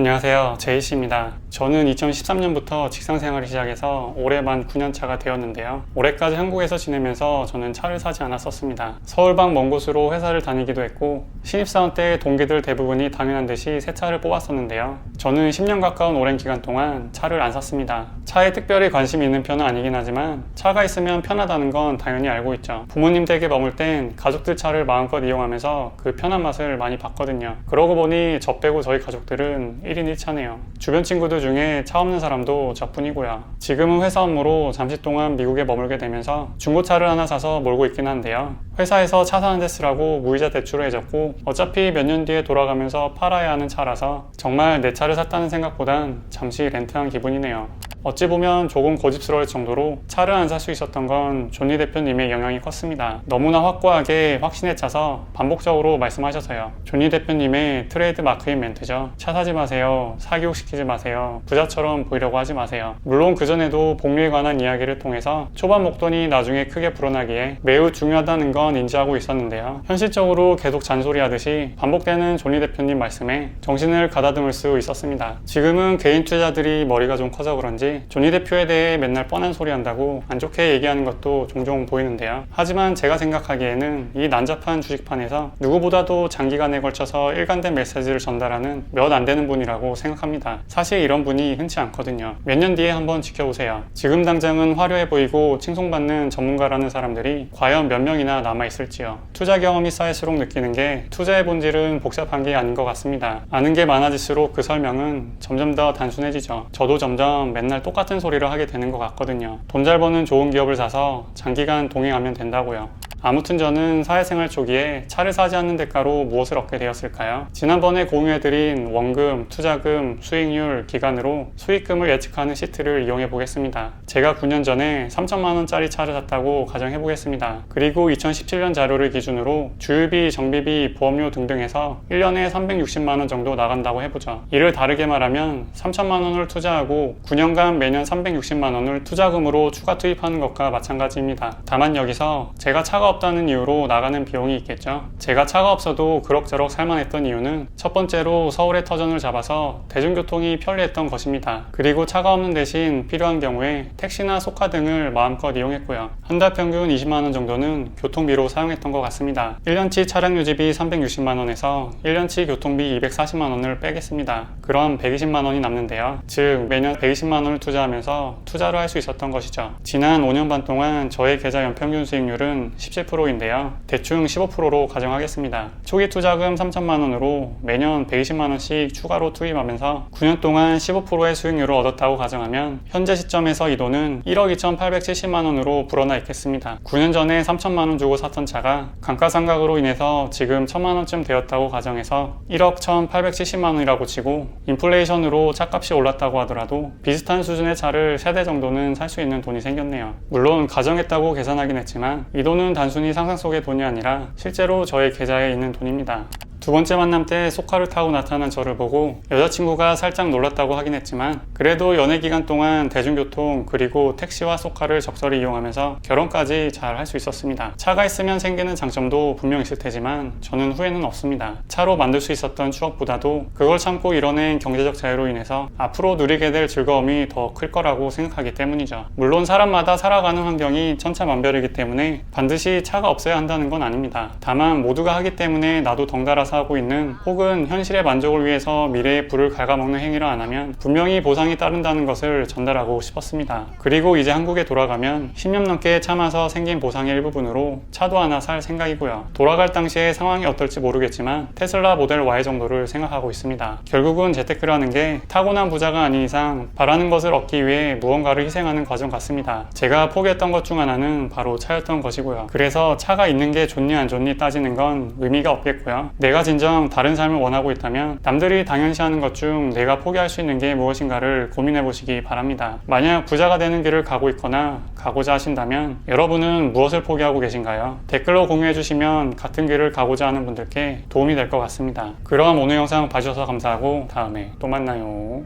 안녕하세요, 제이씨입니다. 저는 2013년부터 직장생활을 시작해서 올해 만 9년차가 되었는데요. 올해까지 한국에서 지내면서 저는 차를 사지 않았었습니다. 서울 밖 먼 곳으로 회사를 다니기도 했고 신입사원 때 동기들 대부분이 당연한 듯이 새 차를 뽑았었는데요. 저는 10년 가까운 오랜 기간 동안 차를 안 샀습니다. 차에 특별히 관심이 있는 편은 아니긴 하지만 차가 있으면 편하다는 건 당연히 알고 있죠. 부모님 댁에 머물 땐 가족들 차를 마음껏 이용하면서 그 편한 맛을 많이 봤거든요. 그러고 보니 저 빼고 저희 가족들은 1인 1차네요. 주변 친구들 중에 차 없는 사람도 저뿐이고요. 지금은 회사 업무로 잠시 동안 미국에 머물게 되면서 중고차를 하나 사서 몰고 있긴 한데요. 회사에서 차 사는 데 쓰라고 무이자 대출을 해줬고 어차피 몇 년 뒤에 돌아가면서 팔아야 하는 차라서 정말 내 차를 샀다는 생각보단 잠시 렌트한 기분이네요. 어찌 보면 조금 고집스러울 정도로 차를 안 살 수 있었던 건 존니 대표님의 영향이 컸습니다. 너무나 확고하게 확신에 차서 반복적으로 말씀하셔서요. 존니 대표님의 트레이드 마크인 멘트죠. 차 사지 마세요. 사기욕시키지 마세요. 부자처럼 보이려고 하지 마세요. 물론 그전에도 복리에 관한 이야기를 통해서 초반 목돈이 나중에 크게 불어나기에 매우 중요하다는 건 인지하고 있었는데요. 현실적으로 계속 잔소리하듯이 반복되는 존니 대표님 말씀에 정신을 가다듬을 수 있었습니다. 지금은 개인 투자자들이 머리가 좀 커서 그런지 존니 대표에 대해 맨날 뻔한 소리 한다고 안 좋게 얘기하는 것도 종종 보이는데요. 하지만 제가 생각하기에는 이 난잡한 주식판에서 누구보다도 장기간에 걸쳐서 일관된 메시지를 전달하는 몇 안 되는 분이라고 생각합니다. 사실 이런 분이 흔치 않거든요. 몇 년 뒤에 한번 지켜보세요. 지금 당장은 화려해 보이고 칭송받는 전문가라는 사람들이 과연 몇 명이나 남아있을지요. 투자 경험이 쌓일수록 느끼는 게 투자의 본질은 복잡한 게 아닌 것 같습니다. 아는 게 많아질수록 그 설명은 점점 더 단순해지죠. 저도 점점 맨날 똑같은 소리를 하게 되는 것 같거든요. 돈 잘 버는 좋은 기업을 사서 장기간 동행하면 된다고요. 아무튼 저는 사회생활 초기에 차를 사지 않는 대가로 무엇을 얻게 되었을까요? 지난번에 공유해드린 원금, 투자금, 수익률, 기간으로 수익금을 예측하는 시트를 이용해 보겠습니다. 제가 9년 전에 3천만 원짜리 차를 샀다고 가정해 보겠습니다. 그리고 2017년 자료를 기준으로 주유비, 정비비, 보험료 등등 해서 1년에 360만 원 정도 나간다고 해보죠. 이를 다르게 말하면 3천만 원을 투자하고 9년간 매년 360만 원을 투자금으로 추가 투입하는 것과 마찬가지입니다. 다만 여기서 제가 차가 없다는 이유로 나가는 비용이 있겠죠. 제가 차가 없어도 그럭저럭 살만했던 이유는 첫 번째로 서울에 터전을 잡아서 대중교통이 편리했던 것입니다. 그리고 차가 없는 대신 필요한 경우에 택시나 소카 등을 마음껏 이용했고요. 한 달 평균 20만 원 정도는 교통비로 사용했던 것 같습니다. 1년치 차량 유지비 360만 원에서 1년치 교통비 240만 원을 빼겠습니다. 그럼 120만 원이 남는데요. 즉 매년 120만 원을 투자하면서 투자를 할 수 있었던 것이죠. 지난 5년 반 동안 저의 계좌 연평균 수익률은 17%인데요. 대충 15%로 가정하겠습니다. 초기 투자금 3천만 원으로 매년 120만 원씩 추가로 투입하면서 9년 동안 15%의 수익률을 얻었다고 가정하면 현재 시점에서 이 돈은 1억 2,870만 원으로 불어나 있겠습니다. 9년 전에 3천만 원 주고 샀던 차가 감가상각으로 인해서 지금 1,000만 원쯤 되었다고 가정해서 1억 1,870만 원이라고 치고 인플레이션으로 차값이 올랐다고 하더라도 비슷한 수준의 차를 3대 정도는 살 수 있는 돈이 생겼네요. 물론 가정했다고 계산하긴 했지만 이 돈은 단순히 상상 속의 돈이 아니라 실제로 저의 계좌에 있는 돈입니다. 두 번째 만남 때 소카를 타고 나타난 저를 보고 여자친구가 살짝 놀랐다고 하긴 했지만 그래도 연애 기간 동안 대중교통 그리고 택시와 소카를 적절히 이용하면서 결혼까지 잘 할 수 있었습니다. 차가 있으면 생기는 장점도 분명 있을 테지만 저는 후회는 없습니다. 차로 만들 수 있었던 추억보다도 그걸 참고 이뤄낸 경제적 자유로 인해서 앞으로 누리게 될 즐거움이 더 클 거라고 생각하기 때문이죠. 물론 사람마다 살아가는 환경이 천차만별이기 때문에 반드시 차가 없어야 한다는 건 아닙니다. 다만 모두가 하기 때문에 나도 덩달아서 하고 있는 혹은 현실의 만족을 위해서 미래의 불을 갉아먹는 행위를 안 하면 분명히 보상이 따른다는 것을 전달하고 싶었습니다. 그리고 이제 한국에 돌아가면 10년 넘게 참아서 생긴 보상의 일부분으로 차도 하나 살 생각이고요. 돌아갈 당시에 상황이 어떨지 모르겠지만 테슬라 모델 Y 정도를 생각하고 있습니다. 결국은 재테크라는 게 타고난 부자가 아닌 이상 바라는 것을 얻기 위해 무언가를 희생하는 과정 같습니다. 제가 포기했던 것 중 하나는 바로 차였던 것이고요. 그래서 차가 있는 게 좋니 안 좋니 따지는 건 의미가 없겠고요. 내가 진정 다른 삶을 원하고 있다면 남들이 당연시하는 것 중 내가 포기할 수 있는 게 무엇인가를 고민해 보시기 바랍니다. 만약 부자가 되는 길을 가고 있거나 가고자 하신다면 여러분은 무엇을 포기하고 계신가요? 댓글로 공유해 주시면 같은 길을 가고자 하는 분들께 도움이 될 것 같습니다. 그럼 오늘 영상 봐주셔서 감사하고 다음에 또 만나요.